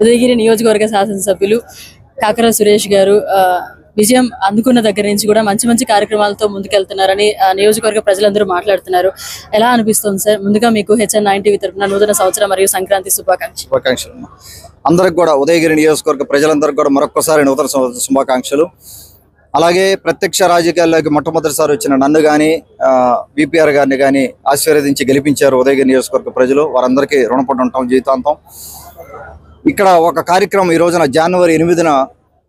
ఉదయగిరి నియోజకవర్గ శాసనసభ్యులు కాకర సురేష్ గారు విజయం అందుకున్న దగ్గర నుంచి కూడా మంచి మంచి కార్యక్రమాలతో ముందుకెళ్తున్నారని నియోజకవర్గ ప్రజలందరూ మాట్లాడుతున్నారు. ఎలా అనిపిస్తుంది సార్? ముందుగా మీకు HN9 టీవీ తరపున నూతన సంవత్సరం మరియు సంక్రాంతి శుభాకాంక్షలు. అందరికి కూడా ఉదయగిరి నియోజకవర్గ ప్రజలందరికీ కూడా మరొకసారి నూతన శుభాకాంక్షలు. అలాగే ప్రత్యక్ష రాజకీయాల్లోకి మొట్టమొదటిసారి వచ్చిన నన్ను కానీ VPR గారిని కానీ ఆశీర్వదించి గెలిపించారు ఉదయగిరి నియోజకవర్గ ప్రజలు. వారందరికీ రుణపడి ఉంటాం జీవితాంతం. ఇక్కడ ఒక కార్యక్రమం ఈ రోజున జనవరి 8న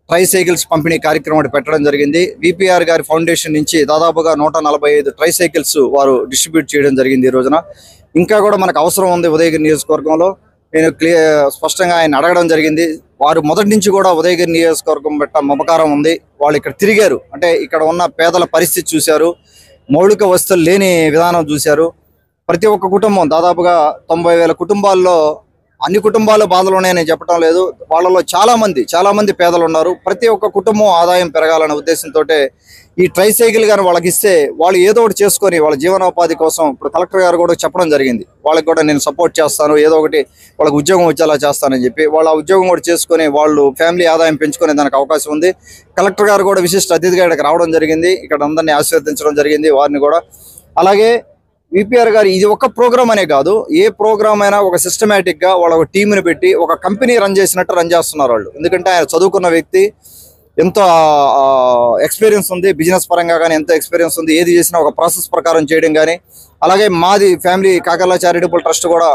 ట్రైసైకిల్స్ పంపిణీ కార్యక్రమం పెట్టడం జరిగింది. VPR గారి ఫౌండేషన్ నుంచి దాదాపుగా 145 ట్రైసైకిల్స్ వారు డిస్ట్రిబ్యూట్ చేయడం జరిగింది ఈ రోజున. ఇంకా కూడా మనకు అవసరం ఉంది ఉదయగిరి నియోజకవర్గంలో. నేను స్పష్టంగా ఆయన అడగడం జరిగింది. వారు మొదటి నుంచి కూడా ఉదయగిరి నియోజకవర్గం పెట్ట మమకారం ఉంది. వాళ్ళు ఇక్కడ తిరిగారు, అంటే ఇక్కడ ఉన్న పేదల పరిస్థితి చూశారు, మౌలిక వసతులు లేని విధానం చూశారు. ప్రతి ఒక్క కుటుంబం దాదాపుగా 90,000 కుటుంబాల్లో అన్ని కుటుంబాల బాధలు ఉన్నాయని చెప్పడం లేదు. వాళ్ళలో చాలా మంది పేదలు ఉన్నారు. ప్రతి ఒక్క కుటుంబం ఆదాయం పెరగాలనే ఉద్దేశంతో ఈ ట్రైసైకిల్ గాని వాళ్ళకి ఇస్తే వాళ్ళు ఏదో ఒకటి చేసుకొని వాళ్ళ జీవనోపాధి కోసం ఇప్పుడు కలెక్టర్ గారు కూడా చెప్పడం జరిగింది. వాళ్ళకి కూడా నేను సపోర్ట్ చేస్తాను, ఏదో ఒకటి వాళ్ళకి ఉద్యోగం వచ్చేలా చేస్తానని చెప్పి వాళ్ళ ఉద్యోగం కూడా చేసుకొని వాళ్ళు ఫ్యామిలీ ఆదాయం పెంచుకునే దానికి అవకాశం ఉంది. కలెక్టర్ గారు కూడా విశిష్ట అతిథిగా ఇక్కడికి రావడం జరిగింది. ఇక్కడ అందరినీ ఆశీర్వదించడం జరిగింది వారిని కూడా. అలాగే VPR గారు ఇది ఒక ప్రోగ్రామ్ అనే కాదు, ఏ ప్రోగ్రామ్ అయినా ఒక సిస్టమేటిక్ గా వాళ్ళ ఒక టీంని పెట్టి ఒక కంపెనీ రన్ చేసినట్టు రన్ చేస్తున్నారు వాళ్ళు. ఎందుకంటే ఆయన చదువుకున్న వ్యక్తి, ఎంతో ఎక్స్పీరియన్స్ ఉంది, బిజినెస్ పరంగా కానీ ఎంతో ఎక్స్పీరియన్స్ ఉంది. ఏది చేసినా ఒక ప్రాసెస్ ప్రకారం చేయడం కానీ. అలాగే మాది ఫ్యామిలీ కాకర్ల చారిటబుల్ ట్రస్ట్ కూడా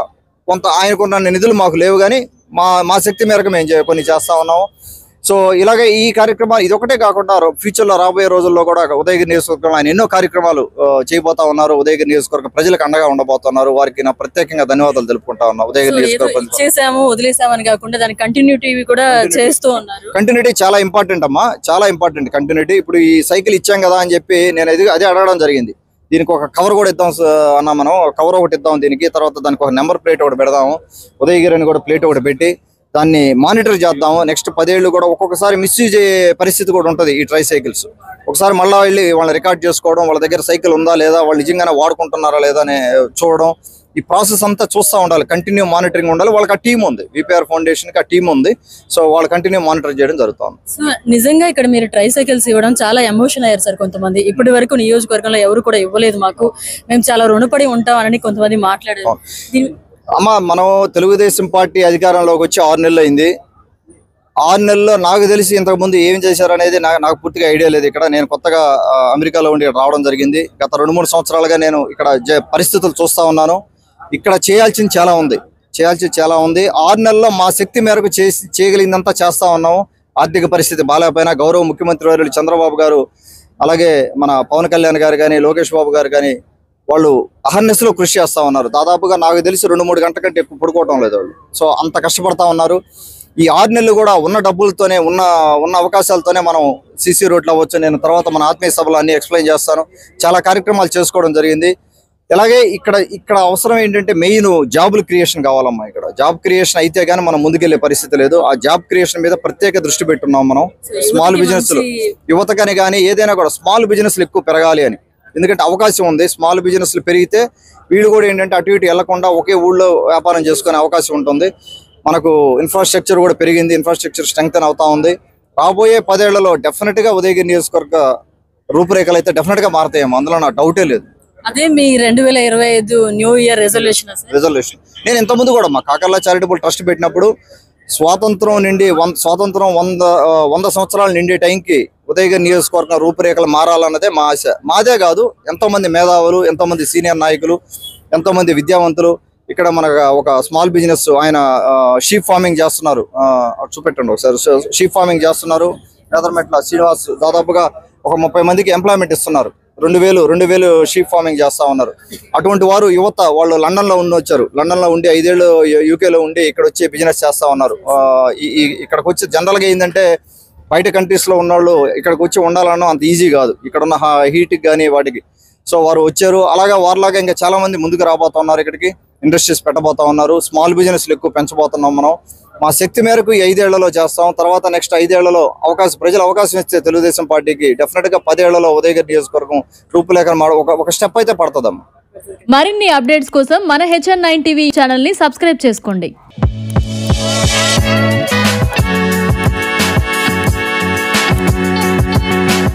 కొంత ఆయనకున్న నిధులు మాకు లేవు, కానీ మా శక్తి మేరకు మేము కొన్ని చేస్తా ఉన్నాము. సో ఇలాగే ఈ కార్యక్రమాలు ఇదొకటే కాకుండా ఫ్యూచర్లో రాబోయే రోజుల్లో కూడా ఉదయగిరి నియోజకవర్గంలో ఆయన ఎన్నో కార్యక్రమాలు చేయబోతా ఉన్నారు. ఉదయగిరి నియోజకవర్గ ప్రజలకు అండగా ఉండబోతున్నారు. వారికి నా ప్రత్యేకంగా ధన్యవాదాలు తెలుపుకుంటా ఉన్నా. ఉదయగిరి నియోజకవర్గం వదిలేసామని కాకుండా దాని కంటిన్యూటీ కూడా చేస్తూ ఉన్నారు. కంటిన్యూటీ చాలా ఇంపార్టెంట్ అమ్మా, చాలా ఇంపార్టెంట్ కంటిన్యూటీ. ఇప్పుడు ఈ సైకిల్ ఇచ్చాం కదా అని చెప్పి నేను అదే అడగడం జరిగింది. దీనికి ఒక కవర్ కూడా ఇద్దాం అన్నా, మనం కవర్ ఒకటి ఇద్దాం దీనికి, తర్వాత దానికి ఒక నెంబర్ ప్లేట్ ఒకటి పెడదాము, ఉదయగిరి అని కూడా ప్లేట్ ఒకటి పెట్టి దాన్ని మానిటర్ చేద్దాము. నెక్స్ట్ 10 ఏళ్ళు కూడా ఒక్కొక్కసారి మిస్యూజ్ అయ్యే పరిస్థితి కూడా ఉంటుంది ఈ ట్రైసైకిల్స్. ఒకసారి మళ్ళీ వెళ్ళి వాళ్ళని రికార్డ్ చేసుకోవడం, వాళ్ళ దగ్గర సైకిల్ ఉందా లేదా, వాళ్ళు నిజంగానే వాడుకుంటున్నారా లేదా అని చూడడం, ఈ ప్రాసెస్ అంతా చూస్తూ ఉండాలి. కంటిన్యూ మానిటరింగ్ ఉండాలి. వాళ్ళకి ఆ టీం ఉంది, VPR ఫౌండేషన్ కి ఆ టీం ఉంది. సో వాళ్ళు కంటిన్యూ మానిటర్ చేయడం జరుగుతుంది. సో నిజంగా ఇక్కడ మీరు ట్రైసైకిల్స్ ఇవ్వడం చాలా ఎమోషన్ అయ్యారు సార్. కొంతమంది ఇప్పటి వరకు నియోజకవర్గంలో ఎవరు కూడా ఇవ్వలేదు మాకు, మేము చాలా రుణపడి ఉంటామని కొంతమంది మాట్లాడారు. అమ్మ, మనం తెలుగుదేశం పార్టీ అధికారంలోకి వచ్చి 6 నెలలు అయింది. 6 నెలల్లో నాకు తెలిసి ఇంతకుముందు ఏం చేశారు అనేది నాకు పూర్తిగా ఐడియా లేదు. ఇక్కడ నేను కొత్తగా అమెరికాలో ఉండి రావడం జరిగింది. గత 2-3 సంవత్సరాలుగా నేను ఇక్కడ పరిస్థితులు చూస్తూ ఉన్నాను. ఇక్కడ చేయాల్సింది చాలా ఉంది. 6 నెలల్లో మా శక్తి మేరకు చేయగలిగిందంతా చేస్తా ఉన్నాము. ఆర్థిక పరిస్థితి బాగాలేకపోయినా గౌరవ ముఖ్యమంత్రి వర్యులు చంద్రబాబు గారు, అలాగే మన పవన్ కళ్యాణ్ గారు కానీ, లోకేష్ బాబు గారు కానీ వాళ్ళు అహర్నిశలో కృషి చేస్తా ఉన్నారు. దాదాపుగా నాకు తెలిసి 2-3 గంటల కంటే ఎక్కువ పడుకోవటం లేదు వాళ్ళు. సో అంత కష్టపడతా ఉన్నారు. ఈ 6 నెలలు కూడా ఉన్న డబ్బులతోనే, ఉన్న అవకాశాలతోనే మనం CC రోడ్లు అవ్వచ్చు. నేను తర్వాత మన ఆత్మీయ సభలో అన్ని ఎక్స్ప్లెయిన్ చేస్తాను. చాలా కార్యక్రమాలు చేసుకోవడం జరిగింది. అలాగే ఇక్కడ అవసరం ఏంటంటే మెయిన్ జాబుల క్రియేషన్ కావాలమ్మా. ఇక్కడ జాబ్ క్రియేషన్ అయితే కానీ మనం ముందుకెళ్లే పరిస్థితి లేదు. ఆ జాబ్ క్రియేషన్ మీద ప్రత్యేక దృష్టి పెట్టున్నాం మనం. స్మాల్ బిజినెస్లు, యువతకని కానీ ఏదైనా కూడా స్మాల్ బిజినెస్లు ఎక్కువ పెరగాలి అని. ఎందుకంటే అవకాశం ఉంది. స్మాల్ బిజినెస్లు పెరిగితే వీళ్ళు కూడా ఏంటంటే అటు ఇటు వెళ్లకుండా ఒకే ఊళ్ళో వ్యాపారం చేసుకునే అవకాశం ఉంటుంది. మనకు ఇన్ఫ్రాస్ట్రక్చర్ కూడా పెరిగింది, ఇన్ఫ్రాస్ట్రక్చర్ స్ట్రెంగ్తన్ అవుతా ఉంది. రాబోయే 10 ఏళ్లలో డెఫినెట్ గా ఉదయగిరి నియోజకవర్గ రూపురేఖలు అయితే డెఫినెట్ గా మారుతాయేమో, అందులో నా డౌటే లేదు. అదే మీ 2025 న్యూ ఇయర్ రెజల్యూషన్. నేను ఇంతకుముందు కూడా మా కాకర్ల చారిటబుల్ ట్రస్ట్ పెట్టినప్పుడు స్వాతంత్రం 100 సంవత్సరాలు నిండే టైంకి ఉదయగిరి నియోజకవర్గం రూపురేఖలు మారాలన్నదే మా ఆశ. మాదే కాదు, ఎంతో మంది మేధావులు, ఎంతో మంది సీనియర్ నాయకులు, ఎంతో మంది విద్యావంతులు ఇక్కడ మనకు ఒక స్మాల్ బిజినెస్ ఆయన షీప్ ఫార్మింగ్ చేస్తున్నారు. చూపెట్టండి ఒకసారి. షీప్ ఫార్మింగ్ చేస్తున్నారు. నేదర్మెట్ల శ్రీనివాస్ దాదాపుగా ఒక 30 మందికి ఎంప్లాయ్మెంట్ ఇస్తున్నారు. 2000 షీప్ ఫార్మింగ్ చేస్తా ఉన్నారు. అటువంటి వారు యువత వాళ్ళు లండన్లో వచ్చారు. లండన్లో ఉండి 5 ఏళ్ళు యూకేలో ఉండి ఇక్కడ వచ్చి బిజినెస్ చేస్తా ఉన్నారు. ఇక్కడికి వచ్చి జనరల్గా ఏంటంటే బయట కంట్రీస్లో ఉన్నవాళ్ళు ఇక్కడికి వచ్చి ఉండాలన్నా అంత ఈజీ కాదు, ఇక్కడ ఉన్న హీట్కి కానీ వాటికి. సో వారు వచ్చారు. అలాగా వారిలాగా ఇంకా చాలా మంది ముందుకు రాబోతున్నారు. ఇక్కడికి ఇండస్ట్రీస్ పెట్టబోతా ఉన్నారు. స్మాల్ బిజినెస్లు ఎక్కువ పెంచబోతున్నాం మనం. మా శక్తి మేరకు ఈ 5 ఏళ్లలో చేస్తాం. తర్వాత నెక్స్ట్ 5 ఏళ్లలో ప్రజలు అవకాశం ఇస్తే తెలుగుదేశం పార్టీకి డెఫినెట్ గా 10 ఏళ్లలో ఉదయగిరి నియోజకవర్గం రూపులేఖన ఒక స్టెప్ అయితే పడుతుందమ్మా. మరిన్ని అప్డేట్స్ కోసం మన HN9 టీవీ ఛానల్ ని సబ్స్క్రైబ్ చేసుకోండి.